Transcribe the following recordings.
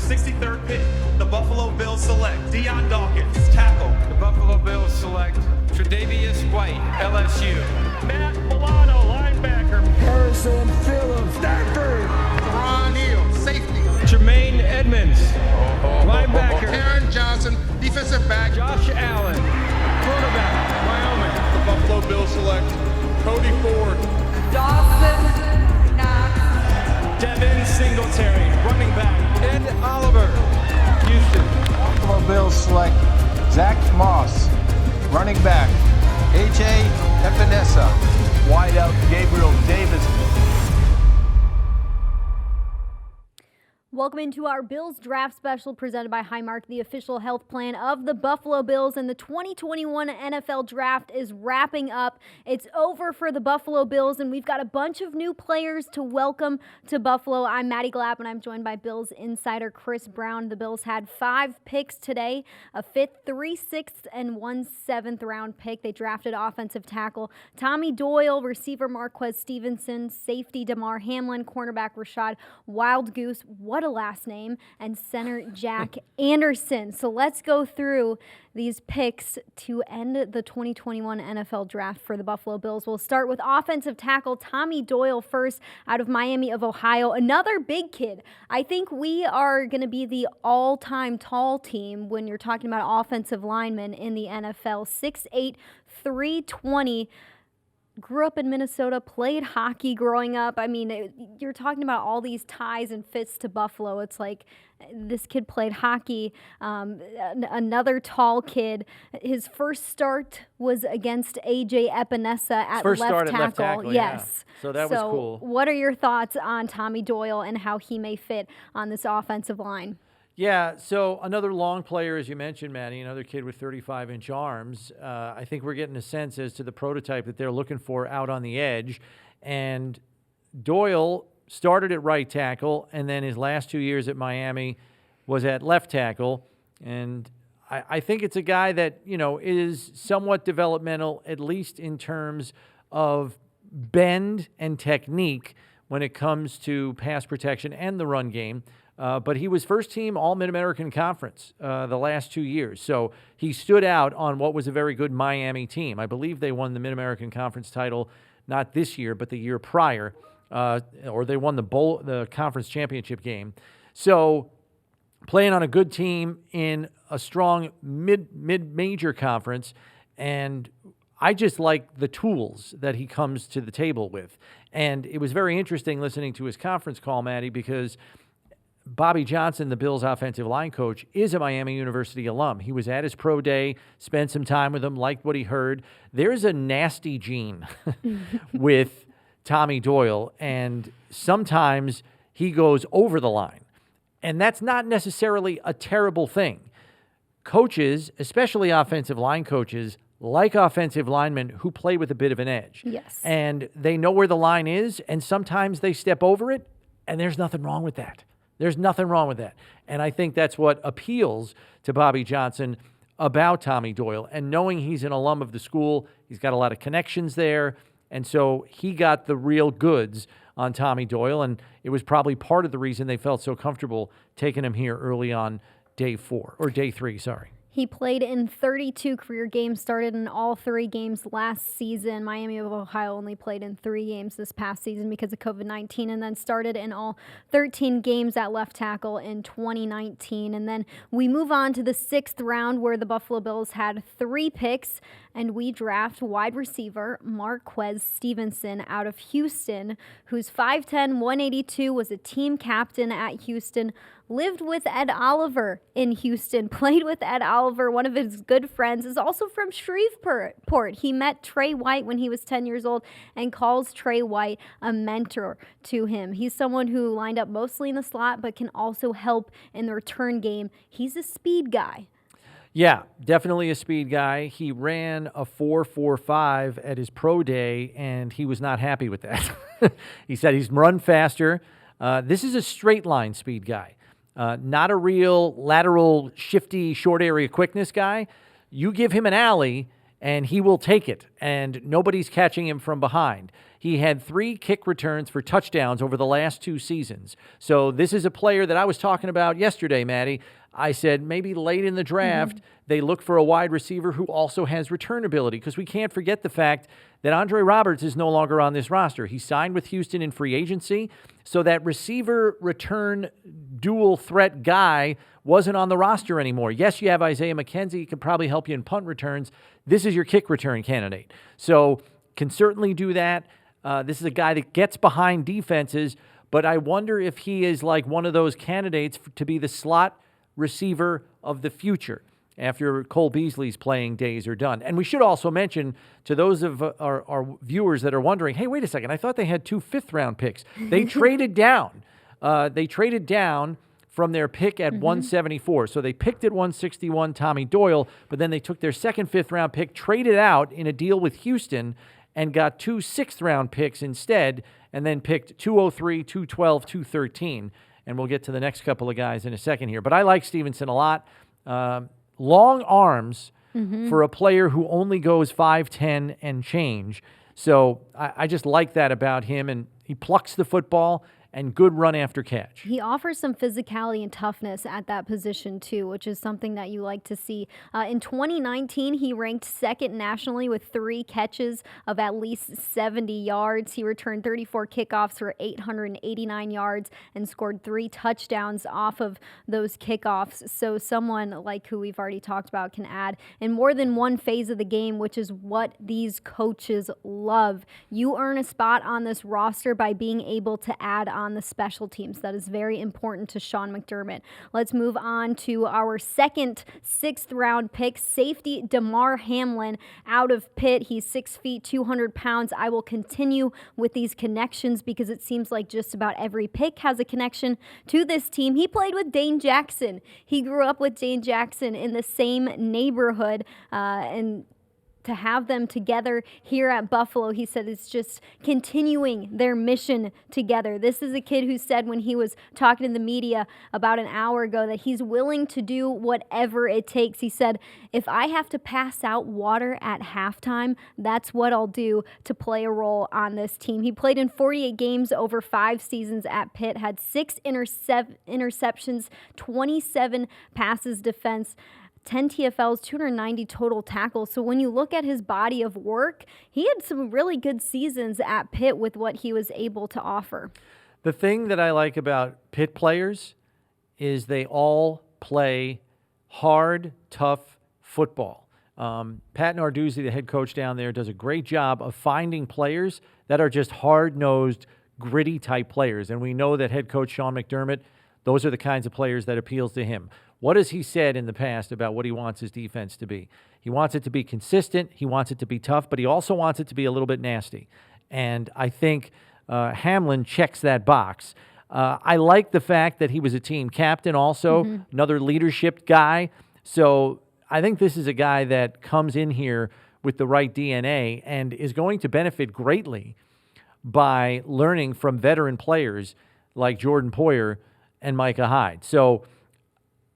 63rd pick, the Buffalo Bills select Deion Dawkins, tackle. The Buffalo Bills select Tre'Davious White, LSU. Matt Milano, linebacker. Harrison Phillips, Stanford. Ron Neal, safety. Jermaine Edmonds, linebacker. Aaron Johnson, defensive back. Josh Allen, quarterback, Wyoming. The Buffalo Bills select Cody Ford. Dawson Knox. Devin Singletary, running back. Ed Oliver, Houston. Buffalo Bills select Zach Moss, running back. A.J. Epinesa, wideout Gabriel Davis. Welcome into our Bills Draft Special presented by Highmark, the official health plan of the Buffalo Bills. And the 2021 NFL Draft is wrapping up. It's over for the Buffalo Bills, and we've got a bunch of new players to welcome to Buffalo. I'm Maddy Glab, and I'm joined by Bills insider Chris Brown. The Bills had 5 picks today, a 5th, 3 6th, and 1 7th round pick. They drafted offensive tackle Tommy Doyle, receiver Marquez Stevenson, safety Demar, Hamlin, cornerback Rashad, wild Goose, what a last name, and center Jack Anderson. So let's go through these picks to end the 2021 NFL Draft for the Buffalo Bills. We'll start with offensive tackle Tommy Doyle first out of Miami of Ohio. Another big kid. I think we are going to be the all-time tall team when you're talking about offensive linemen in the NFL. 6'8", 320. Grew up in Minnesota, played hockey growing up. I mean, you're talking about all these ties and fits to Buffalo. It's like this kid played hockey. Another tall kid. His first start was against A.J. Epinesa at left tackle. Yes. Yeah. So that was cool. What are your thoughts on Tommy Doyle and how he may fit on this offensive line? Yeah, so another long player, as you mentioned, Maddy, another kid with 35-inch arms. I think we're getting a sense as to the prototype that they're looking for out on the edge. And Doyle started at right tackle, and then his last 2 years at Miami was at left tackle. And I think it's a guy that, you know, is somewhat developmental, at least in terms of bend and technique when it comes to pass protection and the run game. But he was first team All-Mid-American Conference the last 2 years. So he stood out on what was a very good Miami team. I believe they won the Mid-American Conference title not this year, but the year prior. Or they won the conference championship game. So playing on a good team in a strong mid-major conference. And I just like the tools that he comes to the table with. And it was very interesting listening to his conference call, Maddy, because Bobby Johnson, the Bills' offensive line coach, is a Miami University alum. He was at his pro day, spent some time with him, liked what he heard. There's a nasty gene with Tommy Doyle, and sometimes he goes over the line. And that's not necessarily a terrible thing. Coaches, especially offensive line coaches, like offensive linemen who play with a bit of an edge. Yes. And they know where the line is, and sometimes they step over it, and there's nothing wrong with that. There's nothing wrong with that. And I think that's what appeals to Bobby Johnson about Tommy Doyle. And knowing he's an alum of the school, he's got a lot of connections there. And so he got the real goods on Tommy Doyle. And it was probably part of the reason they felt so comfortable taking him here early on day 3, sorry. He played in 32 career games, started in all 3 games last season. Miami of Ohio only played in 3 games this past season because of COVID-19, and then started in all 13 games at left tackle in 2019. And then we move on to the 6th round where the Buffalo Bills had 3 picks, and we draft wide receiver Marquez Stevenson out of Houston, who's 5'10", 182, was a team captain at Houston, lived with Ed Oliver in Houston, played with Ed Oliver, one of his good friends, is also from Shreveport. He met Trey White when he was 10 years old and calls Trey White a mentor to him. He's someone who lined up mostly in the slot but can also help in the return game. He's a speed guy. Yeah, definitely a speed guy. He ran a 4.45 at his pro day, and he was not happy with that. He said he's run faster. This is a straight line speed guy. Not a real lateral, shifty, short area quickness guy. You give him an alley, and he will take it, and nobody's catching him from behind. He had 3 kick returns for touchdowns over the last 2 seasons. So this is a player that I was talking about yesterday, Maddy. I said maybe late in the draft, they look for a wide receiver who also has return ability, because we can't forget the fact that Andre Roberts is no longer on this roster. He signed with Houston in free agency, so that receiver return dual threat guy wasn't on the roster anymore. Yes, you have Isaiah McKenzie. He could probably help you in punt returns. This is your kick return candidate. So can certainly do that. This is a guy that gets behind defenses, but I wonder if he is like one of those candidates to be the slot receiver of the future after Cole Beasley's playing days are done. And we should also mention to those of our viewers that are wondering, hey, wait a second, I thought they had 2 fifth-round picks. They traded down. They traded down from their pick at 174. So they picked at 161 Tommy Doyle, but then they took their second fifth-round pick, traded out in a deal with Houston, and got 2 sixth-round picks instead, and then picked 203, 212, 213. And we'll get to the next couple of guys in a second here. But I like Stevenson a lot. Long arms for a player who only goes 5'10" and change. So I just like that about him. And he plucks the football and good run after catch. He offers some physicality and toughness at that position too, which is something that you like to see. In 2019, he ranked second nationally with 3 catches of at least 70 yards. He returned 34 kickoffs for 889 yards and scored 3 touchdowns off of those kickoffs. So someone like who we've already talked about can add in more than one phase of the game, which is what these coaches love. You earn a spot on this roster by being able to add on the special teams. That is very important to Sean McDermott. Let's move on to our second 6th-round pick, safety Demar Hamlin out of Pitt. He's 6 feet, 200 pounds. I will continue with these connections because it seems like just about every pick has a connection to this team. He played with Dane Jackson. He grew up with Dane Jackson in the same neighborhood, and to have them together here at Buffalo, he said it's just continuing their mission together. This is a kid who said when he was talking to the media about an hour ago that he's willing to do whatever it takes. He said, if I have to pass out water at halftime, that's what I'll do to play a role on this team. He played in 48 games over 5 seasons at Pitt, had 6 interceptions, 27 passes defense, 10 TFLs, 290 total tackles. So when you look at his body of work, he had some really good seasons at Pitt with what he was able to offer. The thing that I like about Pitt players is they all play hard, tough football. Pat Narduzzi, the head coach down there, does a great job of finding players that are just hard-nosed, gritty-type players. And we know that head coach Sean McDermott, those are the kinds of players that appeals to him. What has he said in the past about what he wants his defense to be? He wants it to be consistent. He wants it to be tough, but he also wants it to be a little bit nasty. And I think Hamlin checks that box. I like the fact that he was a team captain also, another leadership guy. So I think this is a guy that comes in here with the right DNA and is going to benefit greatly by learning from veteran players like Jordan Poyer and Micah Hyde. So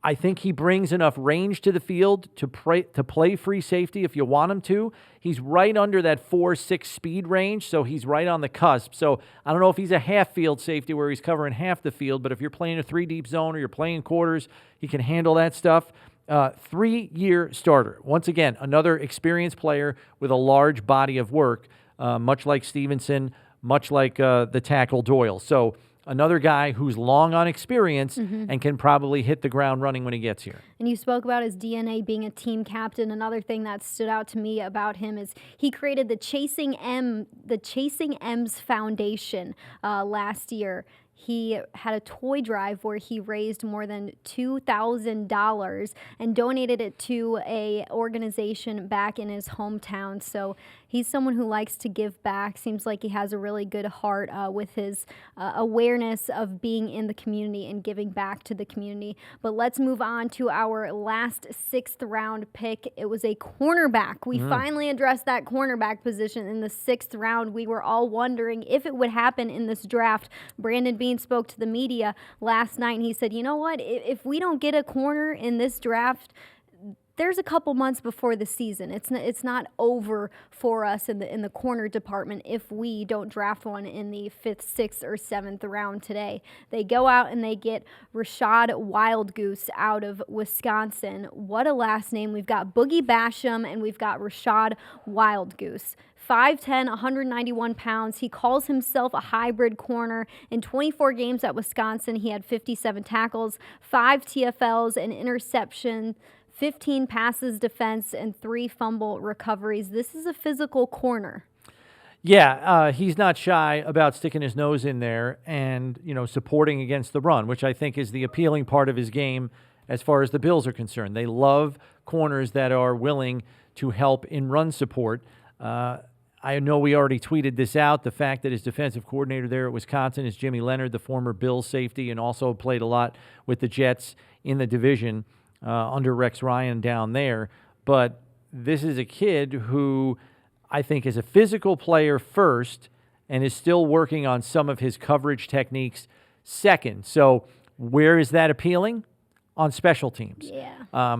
I think he brings enough range to the field to play free safety if you want him to. He's right under that 4.6 speed range, so he's right on the cusp. So I don't know if he's a half-field safety where he's covering half the field, but if you're playing a 3-deep zone or you're playing quarters, he can handle that stuff. 3-year starter. Once again, another experienced player with a large body of work, much like Stevenson, much like the tackle Doyle. So another guy who's long on experience and can probably hit the ground running when he gets here. And you spoke about his DNA being a team captain. Another thing that stood out to me about him is he created the Chasing M's Foundation last year. He had a toy drive where he raised more than $2,000 and donated it to a organization back in his hometown. So he's someone who likes to give back. Seems like he has a really good heart with his awareness of being in the community and giving back to the community. But let's move on to our last 6th-round pick. It was a cornerback. We finally addressed that cornerback position in the 6th round. We were all wondering if it would happen in this draft. Brandon Beane spoke to the media last night, and he said, you know what, if we don't get a corner in this draft, there's a couple months before the season. It's not over for us in the corner department if we don't draft one in the 5th, 6th, or 7th round today. They go out and they get Rashad Wild Goose out of Wisconsin. What a last name. We've got Boogie Basham and we've got Rashad Wild Goose. 5'10", 191 pounds. He calls himself a hybrid corner. In 24 games at Wisconsin, he had 57 tackles, 5 TFLs, an interception, 15 passes defense, and 3 fumble recoveries. This is a physical corner. Yeah, he's not shy about sticking his nose in there and, supporting against the run, which I think is the appealing part of his game as far as the Bills are concerned. They love corners that are willing to help in run support. I know we already tweeted this out, the fact that his defensive coordinator there at Wisconsin is Jimmy Leonard, the former Bills safety, and also played a lot with the Jets in the division under Rex Ryan down there. But this is a kid who I think is a physical player first and is still working on some of his coverage techniques second. So where is that appealing? On special teams. Yeah.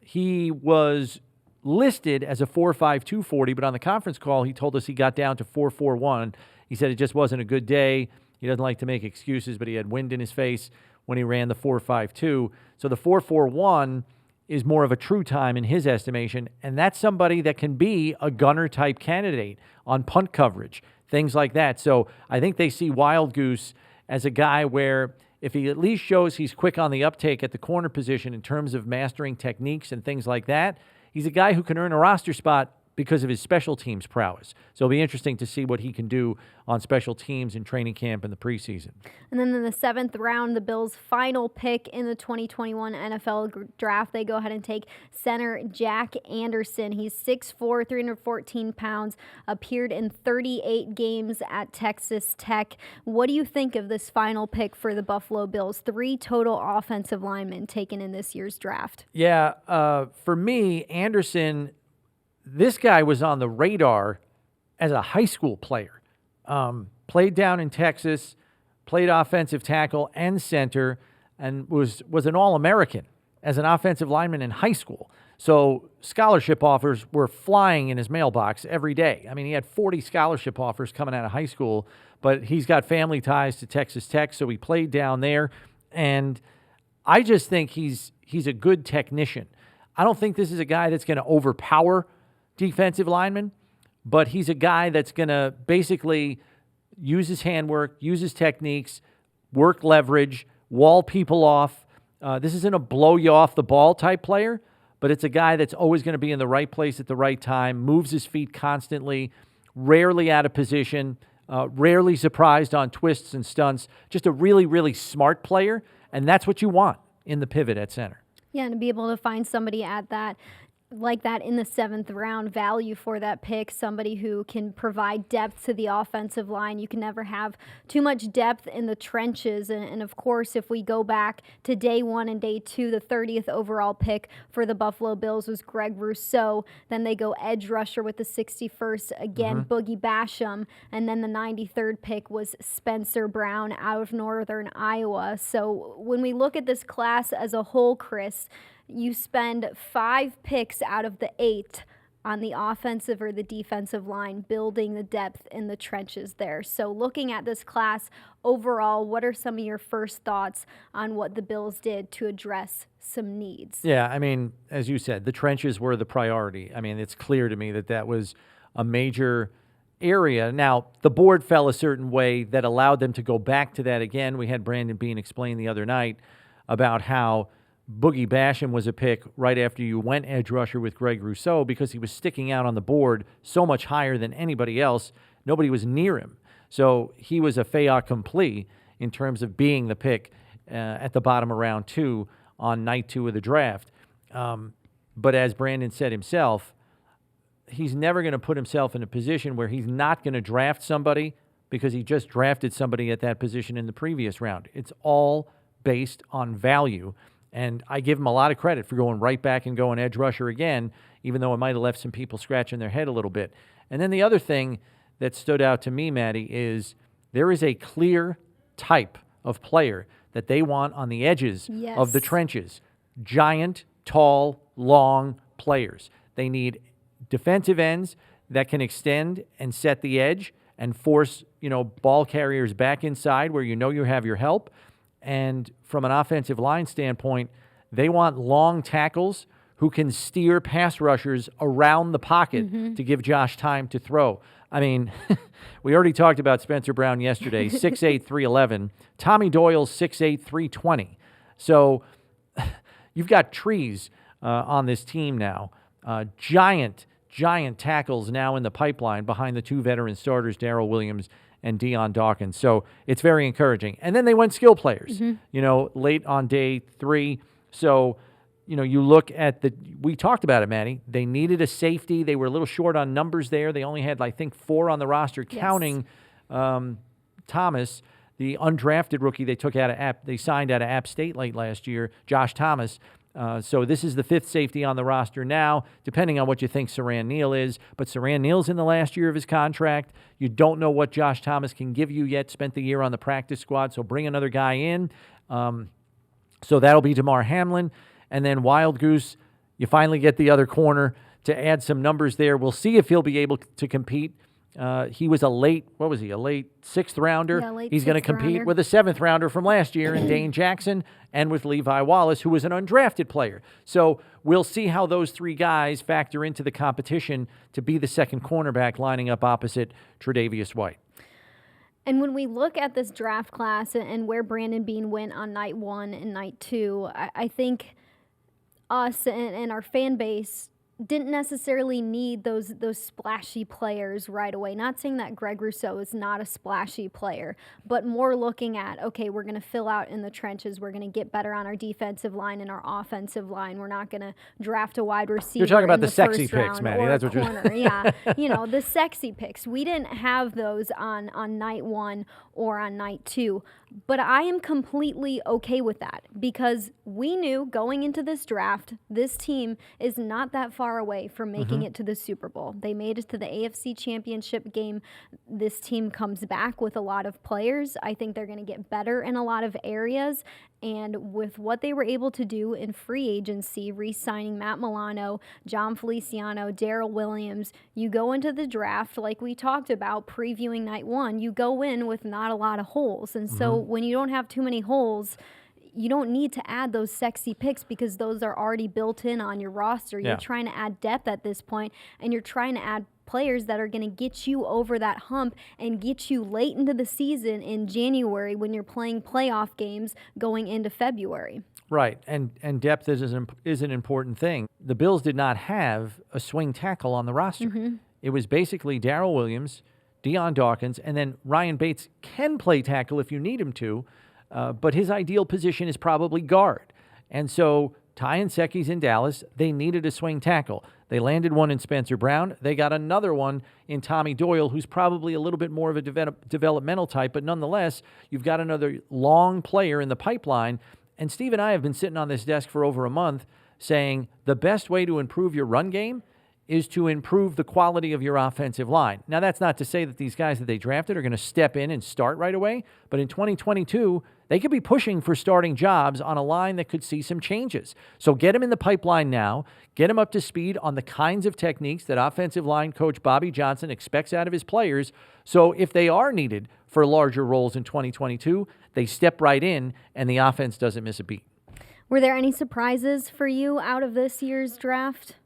He was listed as a 4.5 240, but on the conference call, he told us he got down to 4.41. He said it just wasn't a good day. He doesn't like to make excuses, but he had wind in his face when he ran the 4.52. So the 4.41 is more of a true time in his estimation, and that's somebody that can be a gunner-type candidate on punt coverage, things like that. So I think they see Wild Goose as a guy where if he at least shows he's quick on the uptake at the corner position in terms of mastering techniques and things like that, he's a guy who can earn a roster spot because of his special teams prowess. So it'll be interesting to see what he can do on special teams in training camp in the preseason. And then in the 7th round, the Bills' final pick in the 2021 NFL draft, they go ahead and take center Jack Anderson. He's 6'4", 314 pounds, appeared in 38 games at Texas Tech. What do you think of this final pick for the Buffalo Bills? 3 total offensive linemen taken in this year's draft. Yeah, for me, Anderson, this guy was on the radar as a high school player. Played down in Texas, played offensive tackle and center, and was an All-American as an offensive lineman in high school. So scholarship offers were flying in his mailbox every day. I mean, he had 40 scholarship offers coming out of high school, but he's got family ties to Texas Tech, so he played down there. And I just think he's a good technician. I don't think this is a guy that's going to overpower defensive lineman, but he's a guy that's going to basically use his handwork, use his techniques, work leverage, wall people off. This isn't a blow you off the ball type player, but it's a guy that's always going to be in the right place at the right time, moves his feet constantly, rarely out of position, rarely surprised on twists and stunts. Just a really, really smart player, and that's what you want in the pivot at center. Yeah, and to be able to find somebody at that like that in the 7th round, value for that pick, somebody who can provide depth to the offensive line. You can never have too much depth in the trenches. And of course, if we go back to day 1 and day 2, the 30th overall pick for the Buffalo Bills was Greg Rousseau. Then they go edge rusher with the 61st, again, Boogie Basham. And then the 93rd pick was Spencer Brown out of Northern Iowa. So when we look at this class as a whole, Chris, you spend 5 picks out of the 8 on the offensive or the defensive line, building the depth in the trenches there. So looking at this class overall, what are some of your first thoughts on what the Bills did to address some needs? Yeah, I mean, as you said, the trenches were the priority. I mean, it's clear to me that that was a major area. Now, the board fell a certain way that allowed them to go back to that again. We had Brandon Bean explain the other night about how Boogie Basham was a pick right after you went edge rusher with Greg Rousseau because he was sticking out on the board so much higher than anybody else. Nobody was near him. So he was a fait accompli in terms of being the pick at the bottom of round 2 on night 2 of the draft. But as Brandon said himself, he's never going to put himself in a position where he's not going to draft somebody because he just drafted somebody at that position in the previous round. It's all based on value. And I give him a lot of credit for going right back and going edge rusher again, even though it might have left some people scratching their head a little bit. And then the other thing that stood out to me, Maddy, is there is a clear type of player that they want on the edges of the trenches. Giant, tall, long players. They need defensive ends that can extend and set the edge and force, ball carriers back inside where you have your help. And from an offensive line standpoint, they want long tackles who can steer pass rushers around the pocket to give Josh time to throw. I mean, we already talked about Spencer Brown yesterday, 6'8", 311. Tommy Doyle, 6'8", 320. So you've got trees on this team now. Giant tackles now in the pipeline behind the two veteran starters, Darrell Williams and Deion Dawkins. So it's very encouraging. And then they went skill players, late on day 3. So, you look at we talked about it, Maddy. They needed a safety. They were a little short on numbers there. They only had, I think, 4 on the roster, counting Thomas, the undrafted rookie they signed out of App State late last year, Josh Thomas. So this is the 5th safety on the roster now, depending on what you think Saran Neal is. But Saran Neal's in the last year of his contract. You don't know what Josh Thomas can give you yet. Spent the year on the practice squad, so bring another guy in. So that'll be Damar Hamlin. And then Wild Goose, you finally get the other corner to add some numbers there. We'll see if he'll be able to compete. He was a late 6th rounder. Yeah, He's going to compete with a 7th rounder from last year in Dane Jackson and with Levi Wallace, who was an undrafted player. So we'll see how those 3 guys factor into the competition to be the second cornerback lining up opposite Tre'Davious White. And when we look at this draft class and where Brandon Beane went on night 1 and night 2, I think us and our fan base didn't necessarily need those splashy players right away. Not saying that Greg Rousseau is not a splashy player, but more looking at, okay, we're going to fill out in the trenches. We're going to get better on our defensive line and our offensive line. We're not going to draft a wide receiver. You're talking about the in sexy first picks, round Maddy. or That's a what you're corner. Yeah, the sexy picks. We didn't have those on night 1 or on night 2. But I am completely okay with that because we knew going into this draft, this team is not that far away from making it to the Super Bowl. They made it to the AFC Championship game. This team comes back with a lot of players. I think they're going to get better in a lot of areas. And with what they were able to do in free agency, re-signing Matt Milano, John Feliciano, Darrell Williams, you go into the draft, like we talked about, previewing night 1, you go in with not a lot of holes. And so when you don't have too many holes, you don't need to add those sexy picks because those are already built in on your roster. You're trying to add depth at this point, and you're trying to add players that are going to get you over that hump and get you late into the season in January when you're playing playoff games going into February. Right, and depth is an important thing. The Bills did not have a swing tackle on the roster. It was basically Darrell Williams, Deion Dawkins, and then Ryan Bates can play tackle if you need him to, but his ideal position is probably guard. And so Ty and Secchi's in Dallas. They needed a swing tackle. They landed one in Spencer Brown. They got another one in Tommy Doyle, who's probably a little bit more of a developmental type, but nonetheless, you've got another long player in the pipeline. And Steve and I have been sitting on this desk for over a month saying the best way to improve your run game is to improve the quality of your offensive line. Now, that's not to say that these guys that they drafted are going to step in and start right away, but in 2022, they could be pushing for starting jobs on a line that could see some changes. So get them in the pipeline now, get them up to speed on the kinds of techniques that offensive line coach Bobby Johnson expects out of his players. So if they are needed for larger roles in 2022, they step right in and the offense doesn't miss a beat. Were there any surprises for you out of this year's draft?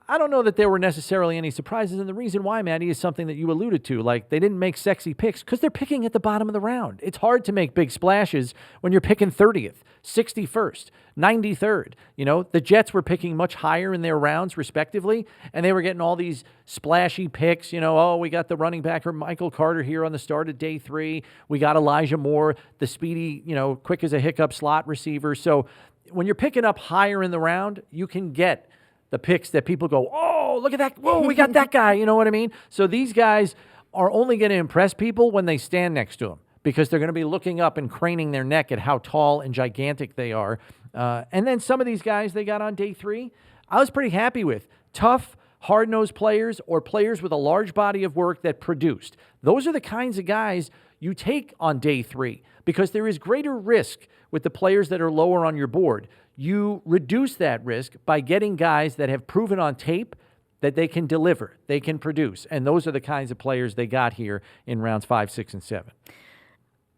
I don't know that there were necessarily any surprises, and the reason why, Maddy, is something that you alluded to. Like, they didn't make sexy picks because they're picking at the bottom of the round. It's hard to make big splashes when you're picking 30th, 61st, 93rd. You know, the Jets were picking much higher in their rounds, respectively, and they were getting all these splashy picks. You know, oh, we got the running back or Michael Carter here on the start of day 3. We got Elijah Moore, the speedy, quick as a hiccup slot receiver. So when you're picking up higher in the round, you can get the picks that people go, oh, look at that. Whoa, we got that guy. You know what I mean? So these guys are only going to impress people when they stand next to them because they're going to be looking up and craning their neck at how tall and gigantic they are. And then some of these guys they got on day 3, I was pretty happy with. Tough, hard-nosed players or players with a large body of work that produced. Those are the kinds of guys you take on day 3 because there is greater risk with the players that are lower on your board. You reduce that risk by getting guys that have proven on tape that they can deliver, they can produce. And those are the kinds of players they got here in rounds 5, 6, and 7.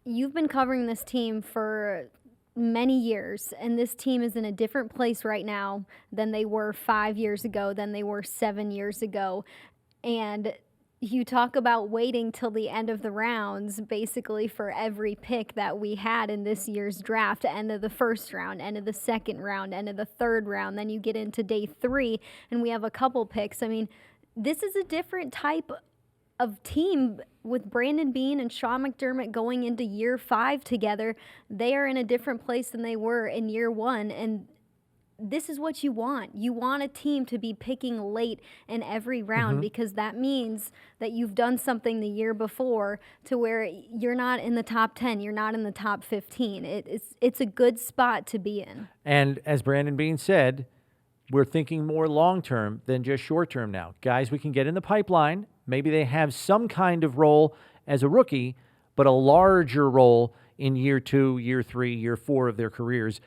You've been covering this team for many years, and this team is in a different place right now than they were 5 years ago, than they were 7 years ago. And you talk about waiting till the end of the rounds, basically for every pick that we had in this year's draft, end of the first round, end of the second round, end of the third round. Then you get into day 3, and we have a couple picks. I mean, this is a different type of team with Brandon Beane and Sean McDermott going into year 5 together. They are in a different place than they were in year 1, and this is what you want. You want a team to be picking late in every round because that means that you've done something the year before to where you're not in the top 10, you're not in the top 15. It's a good spot to be in. And as Brandon Beane said, we're thinking more long-term than just short-term now. Guys we can get in the pipeline, maybe they have some kind of role as a rookie, but a larger role in year 2, year 3, year 4 of their careers.